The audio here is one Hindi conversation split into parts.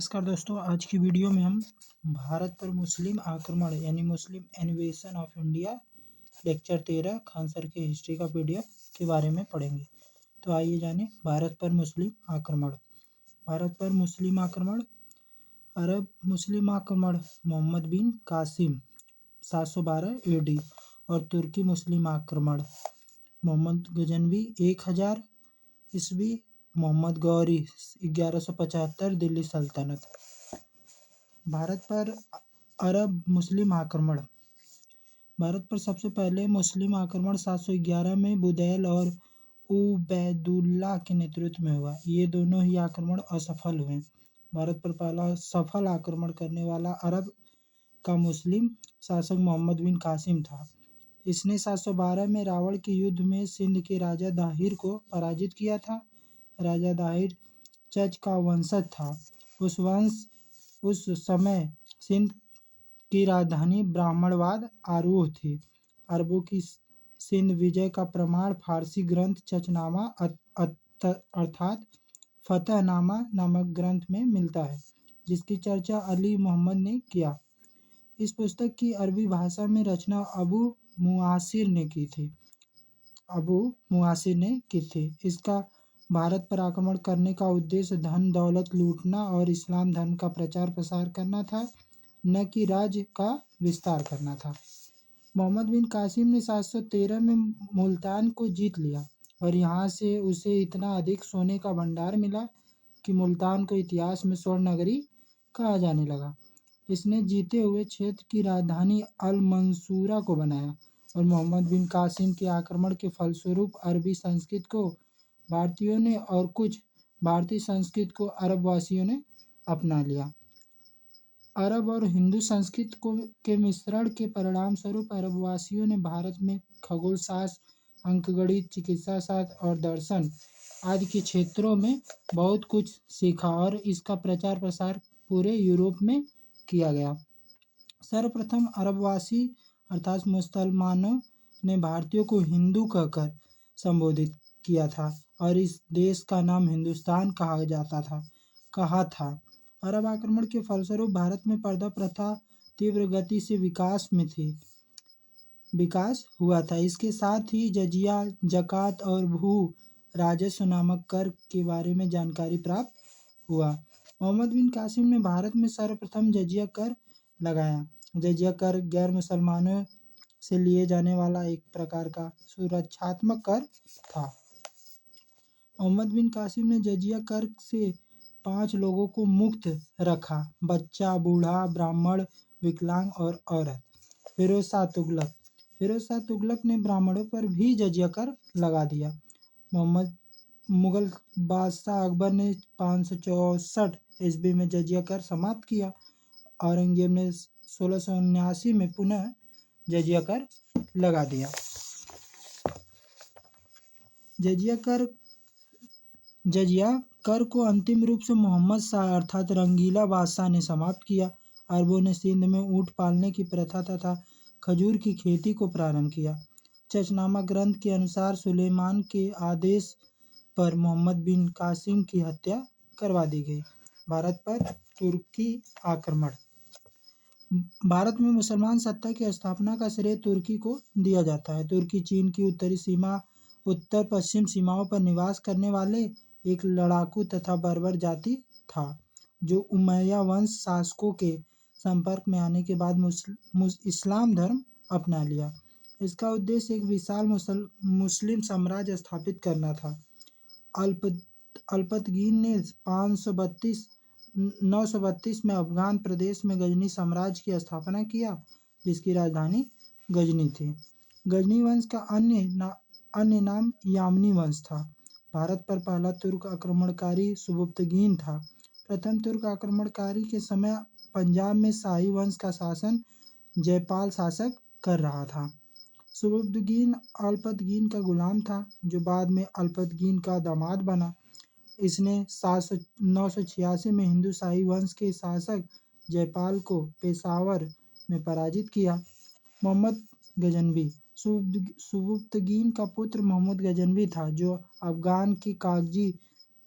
नमस्कार दोस्तों, आज की वीडियो में हम भारत पर मुस्लिम आक्रमण यानी Muslim invasion of India lecture 13 Khan sir के हिस्ट्री का पीडीएफ के बारे में पढ़ेंगे। तो आइए जानें भारत पर मुस्लिम आक्रमण। भारत पर मुस्लिम आक्रमण। अरब मुस्लिम आक्रमण मोहम्मद बिन कासिम 712 AD और तुर्की मुस्लिम आक्रमण मोहम्मद गजनवी 1000 ईस्वी मोहम्मद गौरी 1175 दिल्ली सल्तनत। भारत पर अरब मुस्लिम आक्रमण। भारत पर सबसे पहले मुस्लिम आक्रमण 711 में बुदैल और उबैदुल्लाह के नेतृत्व में हुआ। ये दोनों ही आक्रमण असफल हुए। भारत पर पहला सफल आक्रमण करने वाला अरब का मुस्लिम शासक मोहम्मद बिन कासिम था। इसने 712 में रावण के युद्ध में सिंध के राजा दाहिर को पराजित किया था। राजा दाहिर चच का वंशज था। उस समय सिंध की राजधानी ब्राह्मणवाद आरूढ़ थी। अरबों की सिंध विजय का प्रमाण फारसी ग्रंथ चचनामा अर्थात फतहनामा नामक ग्रंथ में मिलता है, जिसकी चर्चा अली मोहम्मद ने किया। इस पुस्तक की अरबी भाषा में रचना अबू मुआसिर ने की थी। इसका भारत पर आक्रमण करने का उद्देश्य धन दौलत लूटना और इस्लाम धर्म का प्रचार प्रसार करना था, न कि राज्य का विस्तार करना था। मोहम्मद बिन कासिम ने 713 में मुल्तान को जीत लिया और यहाँ से उसे इतना अधिक सोने का भंडार मिला कि मुल्तान को इतिहास में स्वर्ण नगरी कहा जाने लगा। इसने जीते हुए क्षेत्र की राजधानी अल मंसूरा को बनाया और मोहम्मद बिन कासिम के आक्रमण के फलस्वरूप अरबी संस्कृत को भारतीयों ने और कुछ भारतीय संस्कृत को अरब वासियों ने अपना लिया। अरब और हिंदू संस्कृत के मिश्रण के परिणाम स्वरूप अरब वासियों ने भारत में खगोल शास्त्र, अंकगणित, चिकित्सा शास्त्र और दर्शन आदि के क्षेत्रों में बहुत कुछ सीखा और इसका प्रचार प्रसार पूरे यूरोप में किया गया। सर्वप्रथम अरबवासी अर्थात मुसलमानों ने भारतीयों को हिंदू कहकर संबोधित किया था और इस देश का नाम हिंदुस्तान कहा था। अरब आक्रमण के फलस्वरूप भारत में पर्दा प्रथा तीव्र गति से विकास हुआ था। इसके साथ ही जजिया, जकात और भू राजस्व नामक कर के बारे में जानकारी प्राप्त हुआ। मोहम्मद बिन कासिम ने भारत में सर्वप्रथम जजिया कर लगाया। जजिया कर गैर मुसलमानों से लिए जाने वाला एक प्रकार का सुरक्षात्मक कर था। मोहम्मद बिन कासिम ने जजिया कर से 5 लोगों को मुक्त रखा: बच्चा, बूढ़ा, ब्राह्मण, विकलांग और औरत। फिरोज शाह तुगलक ने ब्राह्मणों पर भी जजिया कर लगा दिया। मुगल बादशाह अकबर ने 564 ईस्वी में जजिया कर समाप्त किया। औरंगजेब ने 1679 में पुनः जजिया कर लगा दिया। जजिया कर को अंतिम रूप से मोहम्मद शाह अर्थात रंगीला बादशाह ने समाप्त किया। अरबों ने सिंध में ऊँट पालने की प्रथा तथा खजूर की खेती को प्रारंभ किया। चचनामा ग्रंथ के अनुसार सुलेमान के आदेश पर मोहम्मद बिन कासिम की हत्या करवा दी गई। भारत पर तुर्की आक्रमण। भारत में मुसलमान सत्ता की स्थापना का श्रेय तुर्की को दिया जाता है। तुर्की चीन की उत्तर पश्चिम सीमाओं पर निवास करने वाले एक लड़ाकू तथा बर्बर जाति था, जो उमैया वंश शासकों के संपर्क में आने के बाद इस्लाम धर्म अपना लिया। इसका उद्देश्य एक विशाल मुस्लिम साम्राज्य स्थापित करना था। अल्पतगीन ने 932 में अफगान प्रदेश में गजनी साम्राज्य की स्थापना किया, जिसकी राजधानी गजनी थी। गजनी वंश का अन्य नाम यामनी वंश था। भारत पर पहला तुर्क आक्रमणकारी सुबुक्तगीन था। प्रथम तुर्क आक्रमणकारी के समय पंजाब में शाही वंश का शासन जयपाल शासक कर रहा था। सुबुक्तगीन अल्पतगीन का गुलाम था, जो बाद में अल्पतगीन का दामाद बना। इसने 986 में हिंदू शाही वंश के शासक जयपाल को पेशावर में पराजित किया। मोहम्मद गजनवी सुबुक्तगीन का पुत्र मोहम्मद गजनवी था, जो अफगान की कागजी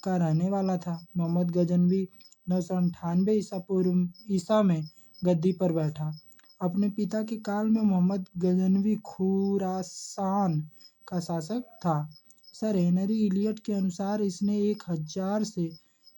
का रहने वाला था। मोहम्मद गजनवी 998 ईसा में गद्दी पर बैठा। अपने पिता के काल में मोहम्मद गजनवी खुरासान का शासक था। सर हेनरी इलियट के अनुसार इसने 1000 से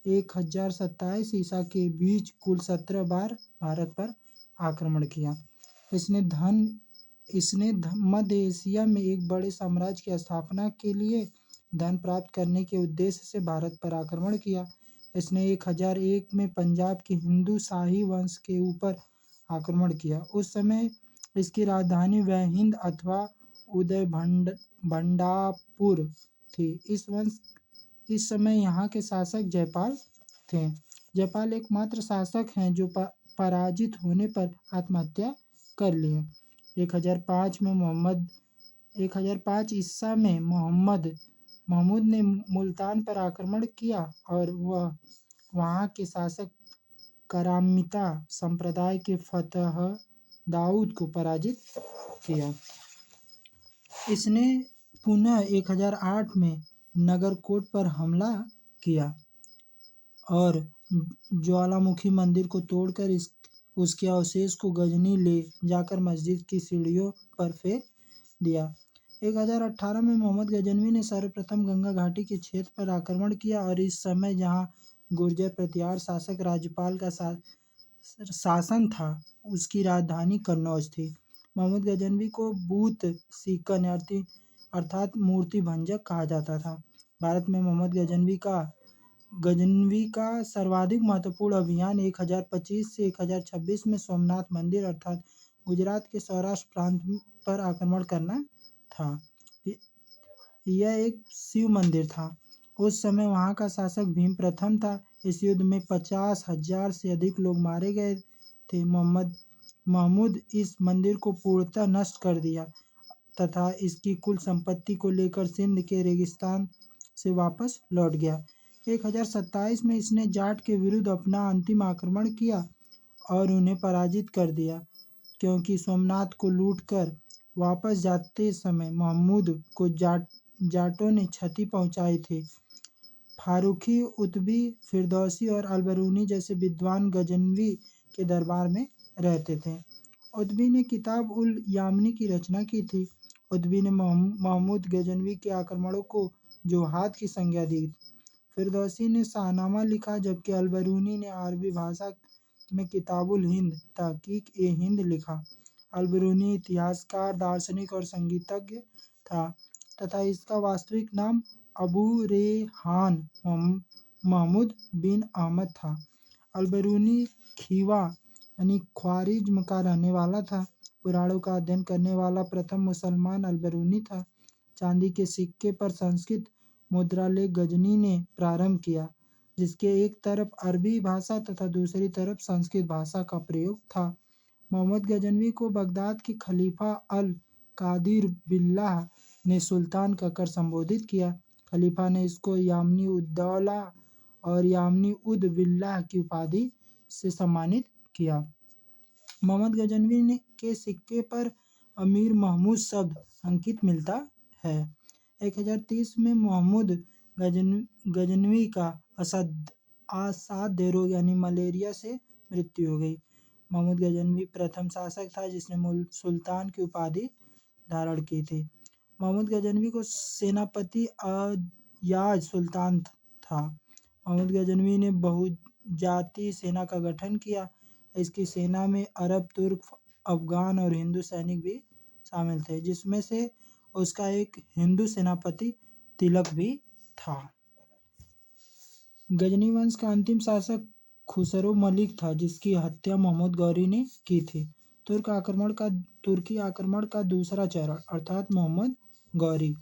1027 ईसा के बीच कुल 17 बार भारत पर आक्रमण किया। इसने मध्य एशिया में एक बड़े साम्राज्य की स्थापना के लिए धन प्राप्त करने के उद्देश्य से भारत पर आक्रमण किया। इसने 1001 में पंजाब के हिंदू शाही वंश के ऊपर आक्रमण किया। उस समय इसकी राजधानी वहिंद अथवा उदय भंडापुर थी। इस समय यहाँ के शासक जयपाल थे। जयपाल एकमात्र शासक हैं जो पराजित होने पर आत्महत्या कर लिए। 1005 ईसा में महमूद ने मुल्तान पर आक्रमण किया और वह वहाँ के शासक करामिता संप्रदाय के फतह दाऊद को पराजित किया। इसने पुनः 1008 में नगरकोट पर हमला किया और ज्वालामुखी मंदिर को तोड़कर उसके अवशेष को गजनी ले जाकर मस्जिद की सीढ़ियों पर फेंक दिया। 1018 में मोहम्मद गजनवी ने सर्वप्रथम गंगा घाटी के क्षेत्र पर आक्रमण किया और इस समय जहां गुर्जर प्रतिहार शासक राज्यपाल का शासन था, उसकी राजधानी कन्नौज थी। मोहम्मद गजनवी को बूत सीकन अर्थात मूर्ति भंजक कहा जाता था। भारत में मोहम्मद गजनवी का सर्वाधिक महत्वपूर्ण अभियान 1025 से 1026 में सोमनाथ मंदिर अर्थात गुजरात के सौराष्ट्र प्रांत पर आक्रमण करना था। यह एक शिव मंदिर था। उस समय वहाँ का शासक भीम प्रथम था। इस युद्ध में 50,000 से अधिक लोग मारे गए थे। महमूद इस मंदिर को पूर्णतः नष्ट कर दिया तथा इसकी कुल संपत्ति को लेकर सिंध के रेगिस्तान से वापस लौट गया। 1027 में इसने जाट के विरुद्ध अपना अंतिम आक्रमण किया और उन्हें पराजित कर दिया, क्योंकि सोमनाथ को लूटकर वापस जाते समय महमूद को जाटों ने क्षति पहुंचाई थी। फारूकी, उतबी, फिरदौसी और अलबरूनी जैसे विद्वान गजनवी के दरबार में रहते थे। उतबी ने किताब उल यामनी की रचना की थी। उतबी ने महमूद गजनवी के आक्रमणों को जोहाद की संज्ञा दी। फिरदौसी ने शाहनामा लिखा, जबकि अलबरूनी ने अरबी भाषा में किताबुल हिंद तहकीक-ए-हिंद लिखा। अलबरूनी इतिहासकार, दार्शनिक और संगीतज्ञ था तथा इसका वास्तविक नाम अबू रेहान महमूद बिन अहमद था। अलबरूनी खीवा यानी ख्वारिज्म का रहने वाला था। पुराणों का अध्ययन करने वाला प्रथम मुसलमान अलबरूनी था। चांदी के सिक्के पर संस्कृत मुद्रालेख गजनी ने प्रारंभ किया, जिसके एक तरफ अरबी भाषा तथा दूसरी तरफ संस्कृत भाषा का प्रयोग था। मोहम्मद गजनवी को बगदाद के खलीफा अल कादिर बिल्लाह ने सुल्तान कहकर संबोधित किया। खलीफा ने इसको यामनी उद्दौला और यामनी उद बिल्लाह की उपाधि से सम्मानित किया। मोहम्मद गजनवी के सिक्के पर अमीर महमूद शब्द अंकित मिलता है। 1030 में महमूद गजनवी का असाध्य रोग यानी मलेरिया से मृत्यु हो गई। महमूद गजनवी प्रथम शासक था जिसने सुल्तान की उपाधि धारण की थी। महमूद गजनवी को सेनापति अयाज सुल्तान था। महमूद गजनवी ने बहुजातीय सेना का गठन किया। इसकी सेना में अरब, तुर्क, अफगान और हिंदू सैनिक भी शामिल थे, जिसमें से उसका एक हिंदू सेनापति तिलक भी था। गजनी वंश का अंतिम शासक खुसरो मलिक था, जिसकी हत्या मोहम्मद गौरी ने की थी। तुर्की आक्रमण का दूसरा चरण अर्थात मोहम्मद गौरी।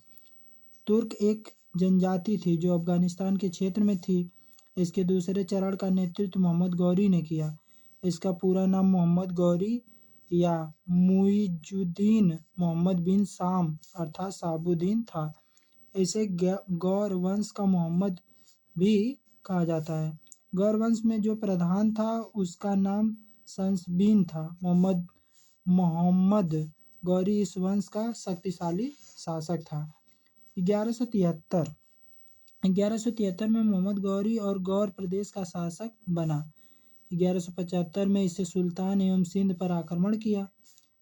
तुर्क एक जनजाति थी जो अफगानिस्तान के क्षेत्र में थी। इसके दूसरे चरण का नेतृत्व मोहम्मद गौरी ने किया। इसका पूरा नाम मोहम्मद गौरी या मुइजुद्दीन मोहम्मद बिन शाम अर्थात शाहबुद्दीन था। इसे गौर वंश का मोहम्मद भी कहा जाता है। गौर वंश में जो प्रधान था उसका नाम शंसबिन था। मोहम्मद गौरी इस वंश का शक्तिशाली शासक था। 1173 1173 में मोहम्मद गौरी और गौर प्रदेश का शासक बना। 1175 में इसने सुल्तान एवं सिंध पर आक्रमण किया।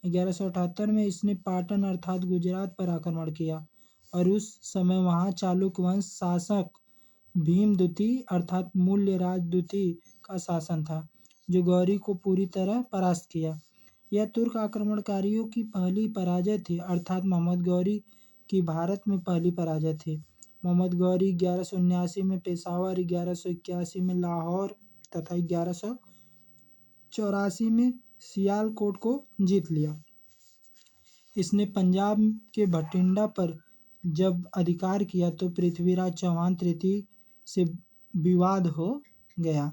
1178 में इसने पाटन अर्थात गुजरात पर आक्रमण किया और उस समय वहाँ चालुक्य वंश शासक भीमद्वितीय अर्थात मूल्यराज द्वितीय का शासन था, जो गौरी को पूरी तरह परास्त किया। यह तुर्क आक्रमणकारियों की पहली पराजय थी, अर्थात मोहम्मद गौरी की भारत में पहली पराजय थी। मोहम्मद गौरी 1179 में पेशावर, 1181 में लाहौर तथा 1184 में सियालकोट को जीत लिया। इसने पंजाब के भटिंडा पर जब अधिकार किया तो पृथ्वीराज चौहान तृतीय से विवाद हो गया।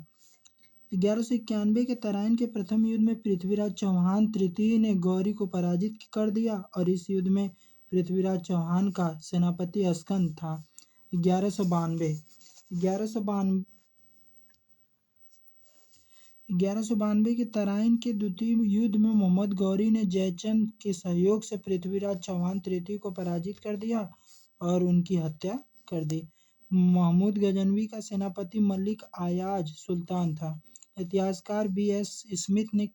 1191 के तराइन के प्रथम युद्ध में पृथ्वीराज चौहान तृतीय ने गौरी को पराजित कर दिया और इस युद्ध में पृथ्वीराज चौहान का सेनापति अस्कंद था। 1192 के तराइन के द्वितीय युद्ध में मोहम्मद गौरी ने जयचंद के सहयोग से पृथ्वीराज चौहान तृतीय को पराजित कर दिया और उनकी हत्या कर दी। महमूद गजनवी का सेनापति मलिक आयाज सुल्तान था। इतिहासकार B.S. स्मिथ ने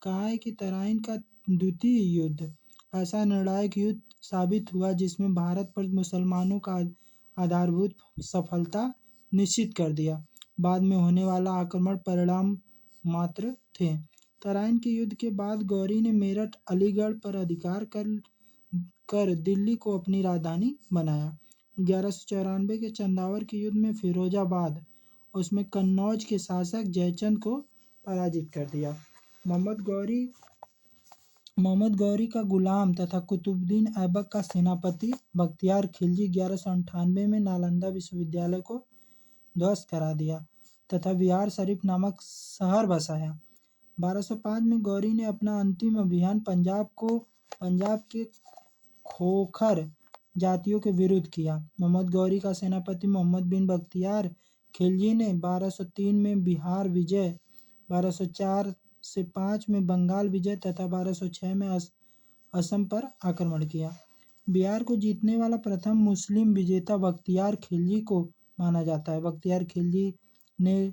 कहा है कि तराइन का द्वितीय युद्ध ऐसा निर्णायक युद्ध साबित हुआ जिसमें भारत पर मुसलमानों का आधारभूत सफलता निश्चित कर दिया। बाद में होने वाला आक्रमण परिणाम मात्र थे। तराइन के युद्ध के बाद गौरी ने मेरठ अलीगढ़ पर अधिकार कर दिल्ली को अपनी राजधानी बनाया। 1194 के चंदावर के युद्ध में फिरोजाबाद उसमें कन्नौज के शासक जयचंद को पराजित कर दिया। मोहम्मद गौरी का गुलाम तथा कुतुबुद्दीन ऐबक का सेनापति बख्तियार खिलजी 1198 में नालंदा विश्वविद्यालय को ध्वस्त करा दिया तथा बिहार शरीफ नामक शहर बसाया। 1205 में गौरी ने अपना अंतिम अभियान पंजाब के खोखर जातियों के विरुद्ध किया। मोहम्मद गौरी का सेनापति मोहम्मद बिन बख्तियार खिलजी ने 1203 में बिहार विजय, 1204 से 5 में बंगाल विजय तथा 1206 में असम पर आक्रमण किया। बिहार को जीतने वाला प्रथम मुस्लिम विजेता बख्तियार खिलजी को माना जाता है। बख्तियार खिलजी ने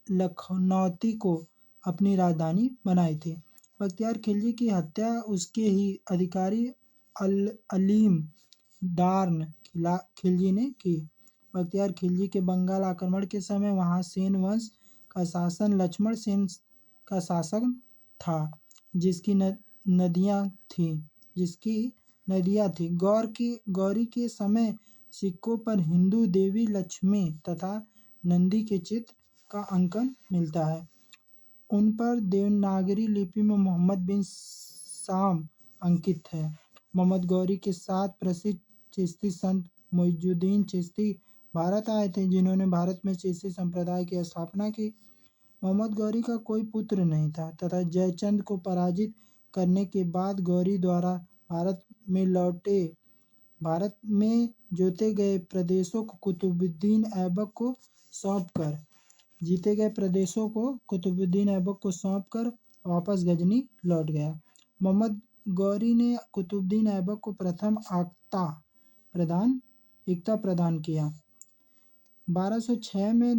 लखनौती को अपनी राजधानी बनाई थी। बख्तियार खिलजी की हत्या उसके ही अधिकारी अलीम डार्न खिलजी ने की। बख्तियार खिलजी के बंगाल आक्रमण के समय वहाँ सेन वंश का शासन लक्ष्मण सेन का शासन था, जिसकी नदियाँ थी। गौरी के समय सिक्कों पर हिंदू देवी लक्ष्मी तथा नंदी के चित्र का अंकन मिलता है। उन पर देवनागरी लिपि में मोहम्मद बिन साम अंकित है। मोहम्मद गौरी के 7 प्रसिद्ध चिश्ती संत मोइजुद्दीन चिश्ती भारत आए थे, जिन्होंने भारत में चिश्ती संप्रदाय की स्थापना की। मोहम्मद गौरी का कोई पुत्र नहीं था तथा जयचंद को पराजित करने के बाद गौरी द्वारा भारत में जोते गए प्रदेशों को कुतुबुद्दीन ऐबक को सौंपकर वापस गजनी लौट गया। मोहम्मद गौरी ने कुतुबुद्दीन ऐबक को प्रथम एकता प्रदान किया। 1206 में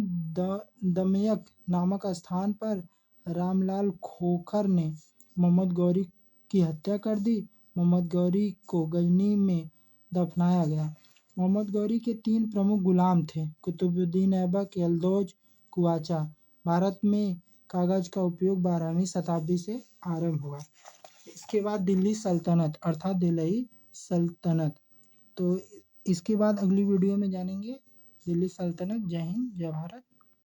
दमयक नामक स्थान पर रामलाल खोखर ने मोहम्मद गौरी की हत्या कर दी। मोहम्मद गौरी को गजनी में दफनाया गया। मोहम्मद गौरी के 3 प्रमुख गुलाम थे, कुतुबुद्दीन ऐबक, यलदौज, कुवाचा। भारत में कागज का उपयोग 12वीं शताब्दी से आरंभ हुआ। इसके बाद दिल्ली सल्तनत अर्थात दिल्ली सल्तनत। तो इसके बाद अगली वीडियो में जानेंगे दिल्ली सल्तनत। जय हिंद, जय भारत।